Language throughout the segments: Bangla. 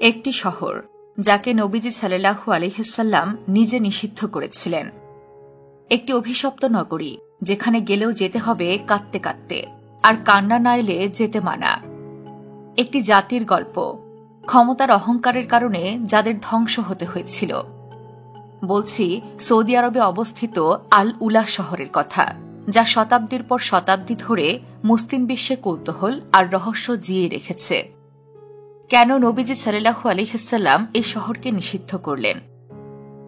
একটি শহর যাকে নবীজি সাল্লাল্লাহু আলাইহি ওয়াসাল্লাম নিজে নিষিদ্ধ করেছিলেন। একটি অভিশপ্ত নগরী যেখানে গেলেও যেতে হবে কাঁদতে কাঁদতে, আর কান্না না এলে যেতে মানা। একটি জাতির গল্প, ক্ষমতার অহংকারের কারণে যাদের ধ্বংস হতে হয়েছিল। বলছি সৌদি আরবে অবস্থিত আল উলা শহরের কথা, যা শতাব্দীর পর শতাব্দী ধরে মুসলিম বিশ্বে কৌতূহল আর রহস্য জিয়ে রেখেছে। কেন নবীজি সাল্লাল্লাহু আলাইহি ওয়াসাল্লাম এই শহরকে নিষিদ্ধ করলেন?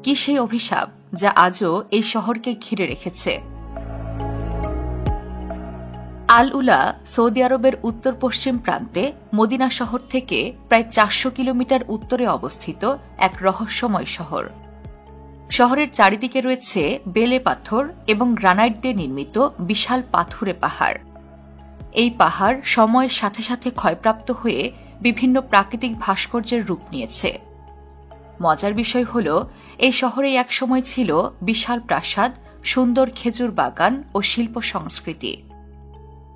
কি সেই অভিশাপ যা আজও এই শহরকে ঘিরে রেখেছে? আল উলা সৌদি আরবের উত্তর পশ্চিম প্রান্তে মদিনা শহর থেকে প্রায় 400 কিলোমিটার উত্তরে অবস্থিত এক রহস্যময় শহর। শহরের চারিদিকে রয়েছে বেলে পাথর এবং গ্রানাইট দিয়ে নির্মিত বিশাল পাথুরে পাহাড়। এই পাহাড় সময়ের সাথে সাথে ক্ষয়প্রাপ্ত হয়ে বিভিন্ন প্রাকৃতিক ভাস্কর্যের রূপ নিয়েছে। মজার বিষয় হল, এই শহরে এক সময় ছিল বিশাল প্রাসাদ, সুন্দর খেজুর বাগান ও শিল্প সংস্কৃতি।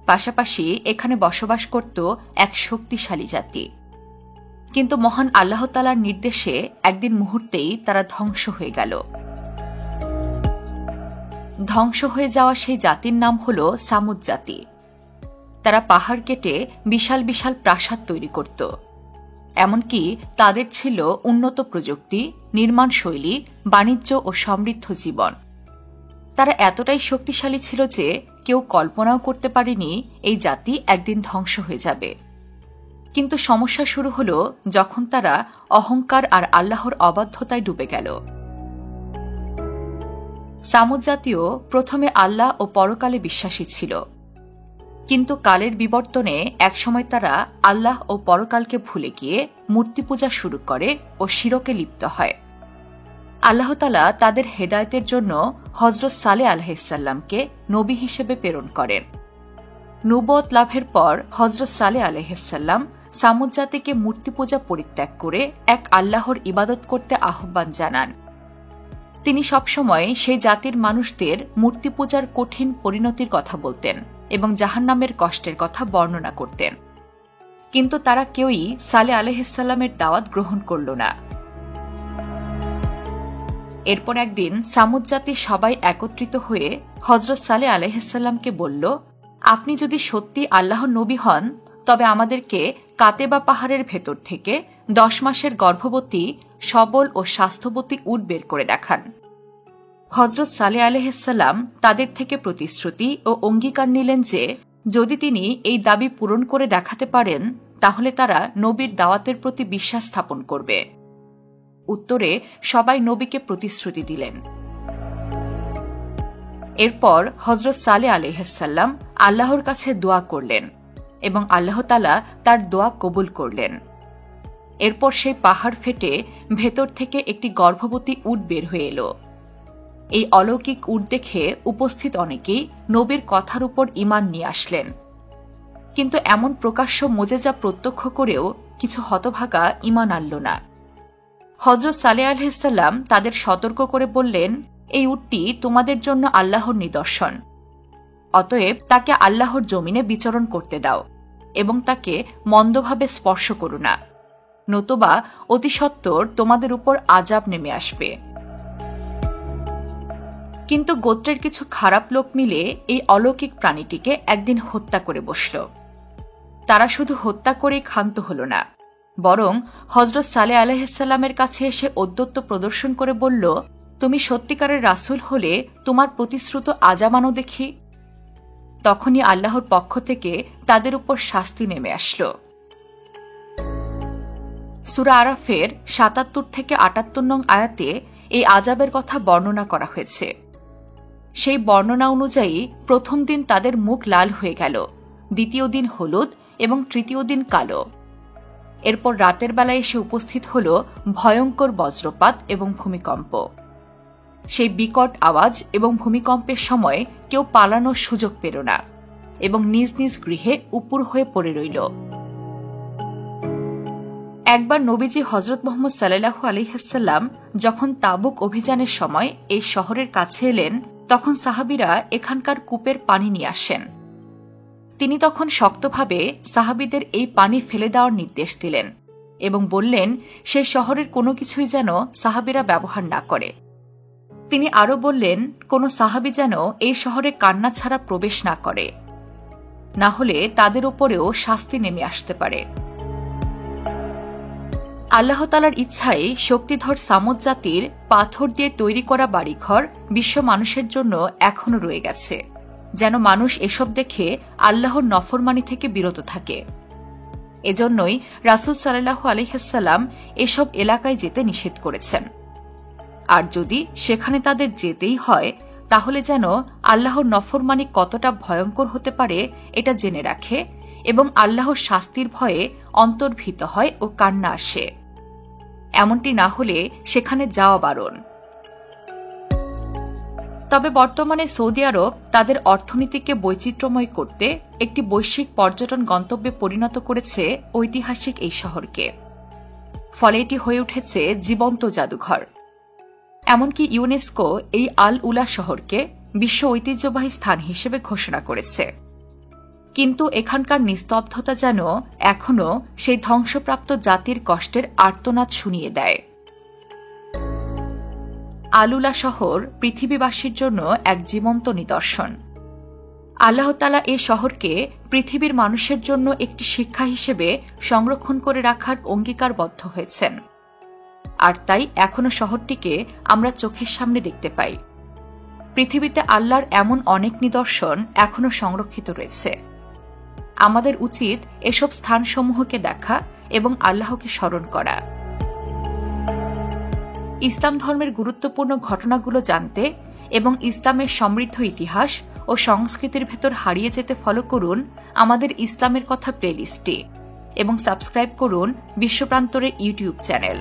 পাশাপাশি এখানে বসবাস করত এক শক্তিশালী জাতি। কিন্তু মহান আল্লাহ তাআলার নির্দেশে একদিন মুহূর্তেই তারা ধ্বংস হয়ে গেল। ধ্বংস হয়ে যাওয়া সেই জাতির নাম হল সামুদ জাতি। তারা পাহাড় কেটে বিশাল বিশাল প্রাসাদ তৈরি করত। এমনকি তাদের ছিল উন্নত প্রযুক্তি, নির্মাণ শৈলী, বাণিজ্য ও সমৃদ্ধ জীবন। তারা এতটাই শক্তিশালী ছিল যে কেউ কল্পনাও করতে পারেনি এই জাতি একদিন ধ্বংস হয়ে যাবে। কিন্তু সমস্যা শুরু হল যখন তারা অহংকার আর আল্লাহর অবাধ্যতায় ডুবে গেল। সামুদ জাতীয় প্রথমে আল্লাহ ও পরকালে বিশ্বাসী ছিল, কিন্তু কালের বিবর্তনে একসময় তারা আল্লাহ ও পরকালকে ভুলে গিয়ে মূর্তি পূজা শুরু করে ও শিরকে লিপ্ত হয়। আল্লাহ তাআলা তাদের হেদায়েতের জন্য হযরত সালেহ আলাইহিস সালামকে নবী হিসেবে প্রেরণ করেন। নবুয়ত লাভের পর হযরত সালেহ আলাইহিস সালাম সামুদ জাতিকে মূর্তি পূজা পরিত্যাগ করে এক আল্লাহর ইবাদত করতে আহ্বান জানান। তিনি সবসময় সেই জাতির মানুষদের মূর্তি পূজার কঠিন পরিণতির কথা বলতেন এবং জাহান্নামের কষ্টের কথা বর্ণনা করতেন। কিন্তু তারা কেউই সালেহ আলাইহিস সালামের দাওয়াত গ্রহণ করল না। এরপর একদিন সামুদ জাতির সবাই একত্রিত হয়ে হযরত সালেহ আলাইহিস সালামকে বলল, আপনি যদি সত্যি আল্লাহর নবী হন তবে আমাদেরকে কাতেবা পাহাড়ের ভেতর থেকে 10 মাসের গর্ভবতী, সবল ও স্বাস্থ্যবতী উট বের করে দেখান। হযরত সালেহ আলাইহিস সালাম তাদের থেকে প্রতিশ্রুতি ও অঙ্গীকার নিলেন যে যদি তিনি এই দাবি পূরণ করে দেখাতে পারেন তাহলে তারা নবীর দাওয়াতের প্রতি বিশ্বাস স্থাপন করবে। উত্তরে সবাই নবীকে প্রতিশ্রুতি দিলেন। এরপর হযরত সালেহ আলাইহিস সালাম আল্লাহর কাছে দোয়া করলেন এবং আল্লাহ তাআলা তার দোয়া কবুল করলেন। এরপর সেই পাহাড় ফেটে ভেতর থেকে একটি গর্ভবতী উট বের হয়ে এলো। এই অলৌকিক উট দেখে উপস্থিত অনেকেই নবীর কথার উপর ঈমান নিয়ে আসলেন। কিন্তু এমন প্রকাশ্য মোজেজা প্রত্যক্ষ করেও কিছু হতভাগা ঈমান আনল না। হযরত সালেহ আলাইহিস সালাম তাদের সতর্ক করে বললেন, এই উটটি তোমাদের জন্য আল্লাহর নিদর্শন। অতএব তাকে আল্লাহর জমিনে বিচরণ করতে দাও এবং তাকে মন্দভাবে স্পর্শ করো না, নতুবা অতিসত্বর তোমাদের উপর আযাব নেমে আসবে। কিন্তু গোত্রের কিছু খারাপ লোক মিলে এই অলৌকিক প্রাণীটিকে একদিন হত্যা করে বসল। তারা শুধু হত্যা করেই ক্ষান্ত হল না, বরং হযরত সালেহ আলাইহিস সালামের কাছে এসে ঔদ্ধত্য প্রদর্শন করে বলল, তুমি সত্যিকারের রাসূল হলে তোমার প্রতিশ্রুত আযাব আনো দেখি। তখনই আল্লাহর পক্ষ থেকে তাদের উপর শাস্তি নেমে আসল। সূরা আরাফের ৭৭ থেকে ৭৮ নং আয়াতে এই আযাবের কথা বর্ণনা করা হয়েছে। সেই বর্ণনা অনুযায়ী প্রথম দিন তাদের মুখ লাল হয়ে গেল, দ্বিতীয় দিন হলুদ এবং তৃতীয় দিন কালো। এরপর রাতের বেলায় এসে উপস্থিত হল ভয়ঙ্কর বজ্রপাত এবং ভূমিকম্প। সেই বিকট আওয়াজ এবং ভূমিকম্পের সময় কেউ পালানোর সুযোগ পেল না এবং নিজ নিজ গৃহে উপুড় হয়ে পড়ে রইল। একবার নবীজি হযরত মুহাম্মদ সাল্লাল্লাহু আলাইহি ওয়াসাল্লাম যখন তাবুক অভিযানের সময় এই শহরের কাছে এলেন, তখন সাহাবীরা এখানকার কূপের পানি নিয়ে আসেন। তিনি তখন শক্তভাবে সাহাবীদের এই পানি ফেলে দেওয়ার নির্দেশ দিলেন। এবং বললেন সেই শহরের কোনো কিছুই যেন সাহাবীরা ব্যবহার না করে। তিনি আরও বললেন কোনো সাহাবী যেন এই শহরে কান্না ছাড়া প্রবেশ না করে, না হলে তাদের উপরেও শাস্তি নেমে আসতে পারে। আল্লাহ তাআলার ইচ্ছায় শক্তিধর সামুদ জাতির পাথর দিয়ে তৈরি করা বাড়িঘর বিশ্ব মানুষের জন্য এখনও রয়ে গেছে, যেন মানুষ এসব দেখে আল্লাহর নফরমানি থেকে বিরত থাকে। এজন্যই রাসূল সাল্লাল্লাহু আলাইহি ওয়াসাল্লাম এসব এলাকায় যেতে নিষেধ করেছেন। আর যদি সেখানে তাদের যেতেই হয়, তাহলে যেন আল্লাহর নফরমানি কতটা ভয়ঙ্কর হতে পারে এটা জেনে রাখে এবং আল্লাহর শাস্তির ভয়ে অন্তর্ভীত হয় ও কান্না আসে। এমনটি না হলে সেখানে যাওয়া বারণ। তবে বর্তমানে সৌদি আরব তাদের অর্থনীতিকে বৈচিত্র্যময় করতে একটি বৈশ্বিক পর্যটন গন্তব্যে পরিণত করেছে ঐতিহাসিক এই শহরকে। ফলে এটি হয়ে উঠেছে জীবন্ত জাদুঘর। এমনকি ইউনেস্কো এই আল উলা শহরকে বিশ্ব ঐতিহ্যবাহী স্থান হিসেবে ঘোষণা করেছে। কিন্তু এখানকার নিস্তব্ধতা যেন এখনও সেই ধ্বংসপ্রাপ্ত জাতির কষ্টের আর্তনাদ শুনিয়ে দেয়। আল-উলা শহর পৃথিবীবাসীর জন্য এক জীবন্ত নিদর্শন। আল্লাহ তাআলা এই শহরকে পৃথিবীর মানুষের জন্য একটি শিক্ষা হিসেবে সংরক্ষণ করে রাখার অঙ্গীকারবদ্ধ হয়েছেন। আর তাই এখনও শহরটিকে আমরা চোখের সামনে দেখতে পাই। পৃথিবীতে আল্লাহর এমন অনেক নিদর্শন এখনও সংরক্ষিত রয়েছে। আমাদের উচিত এসব স্থানসমূহকে দেখা এবং আল্লাহকে স্মরণ করা। ইসলাম ধর্মের গুরুত্বপূর্ণ ঘটনাগুলো জানতে এবং ইসলামের সমৃদ্ধ ইতিহাস ও সংস্কৃতির ভেতর হারিয়ে যেতে ফলো করুন আমাদের ইসলামের কথা প্লেলিস্টটি এবং সাবস্ক্রাইব করুন বিশ্বপ্রান্তরের ইউটিউব চ্যানেল।